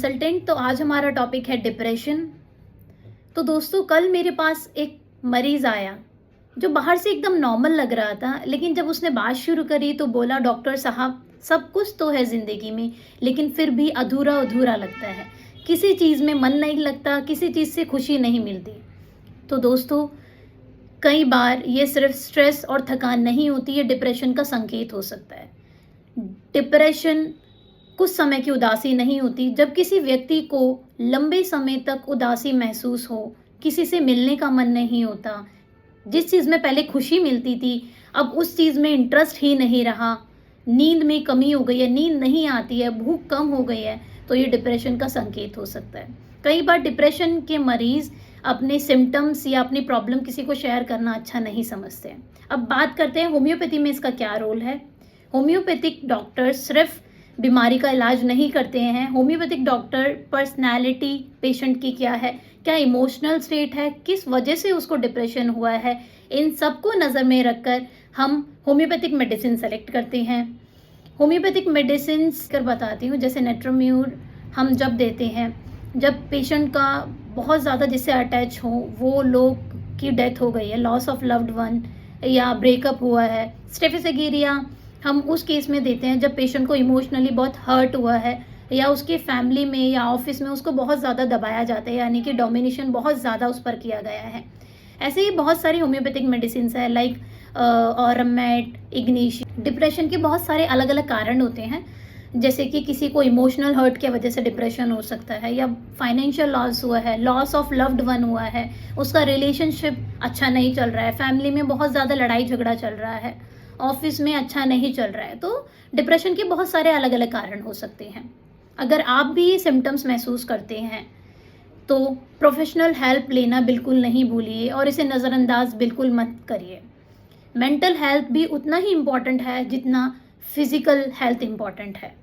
Consultant. तो आज हमारा टॉपिक है डिप्रेशन। तो दोस्तों, कल मेरे पास एक मरीज आया जो बाहर से एकदम नॉर्मल लग रहा था, लेकिन जब उसने बात शुरू करी तो बोला, डॉक्टर साहब सब कुछ तो है ज़िंदगी में, लेकिन फिर भी अधूरा अधूरा लगता है, किसी चीज़ में मन नहीं लगता, किसी चीज़ से खुशी नहीं मिलती। तो दोस्तों, कई बार ये सिर्फ स्ट्रेस और थकान नहीं होती, ये डिप्रेशन का संकेत हो सकता है। डिप्रेशन कुछ समय की उदासी नहीं होती। जब किसी व्यक्ति को लंबे समय तक उदासी महसूस हो, किसी से मिलने का मन नहीं होता, जिस चीज़ में पहले खुशी मिलती थी अब उस चीज़ में इंटरेस्ट ही नहीं रहा, नींद में कमी हो गई है, नींद नहीं आती है, भूख कम हो गई है, तो ये डिप्रेशन का संकेत हो सकता है। कई बार डिप्रेशन के मरीज़ अपने सिम्टम्स या अपनी प्रॉब्लम किसी को शेयर करना अच्छा नहीं समझते। अब बात करते हैं होम्योपैथी में इसका क्या रोल है। होम्योपैथिक डॉक्टर सिर्फ बीमारी का इलाज नहीं करते हैं। होम्योपैथिक डॉक्टर पर्सनैलिटी पेशेंट की क्या है, क्या इमोशनल स्टेट है, किस वजह से उसको डिप्रेशन हुआ है, इन सबको नज़र में रखकर हम होम्योपैथिक मेडिसिन सेलेक्ट करते हैं। होम्योपैथिक मेडिसिन कर बताती हूँ, जैसे नेट्रोम्यूर हम जब देते हैं, जब पेशेंट का बहुत ज़्यादा जिससे अटैच हो, वो लोग की डेथ हो गई है, लॉस ऑफ लव्ड वन या ब्रेकअप हुआ है। स्टेफिसेगिरिया हम उस केस में देते हैं जब पेशेंट को इमोशनली बहुत हर्ट हुआ है या उसके फैमिली में या ऑफिस में उसको बहुत ज़्यादा दबाया जाता है, यानी कि डोमिनेशन बहुत ज़्यादा उस पर किया गया है। ऐसे ही बहुत सारी होम्योपैथिक मेडिसिन है, लाइक ऑरमेट, इग्निशिया। डिप्रेशन के बहुत सारे अलग अलग कारण होते हैं, जैसे कि किसी को इमोशनल हर्ट की वजह से डिप्रेशन हो सकता है, या फाइनेंशियल लॉस हुआ है, लॉस ऑफ लव्ड वन हुआ है, उसका रिलेशनशिप अच्छा नहीं चल रहा है, फैमिली में बहुत ज़्यादा लड़ाई झगड़ा चल रहा है, ऑफिस में अच्छा नहीं चल रहा है। तो डिप्रेशन के बहुत सारे अलग अलग कारण हो सकते हैं। अगर आप भी ये सिम्टम्स महसूस करते हैं तो प्रोफेशनल हेल्प लेना बिल्कुल नहीं भूलिए और इसे नज़रअंदाज बिल्कुल मत करिए। मेंटल हेल्थ भी उतना ही इम्पॉर्टेंट है जितना फिजिकल हेल्थ इम्पॉर्टेंट है।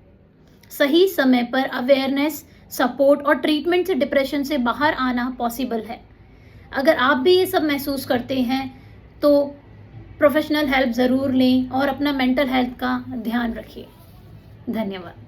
सही समय पर अवेयरनेस, सपोर्ट और ट्रीटमेंट से डिप्रेशन से बाहर आना पॉसिबल है। अगर आप भी ये सब महसूस करते हैं तो प्रोफेशनल हेल्प ज़रूर लें और अपना मेंटल हेल्थ का ध्यान रखिए। धन्यवाद।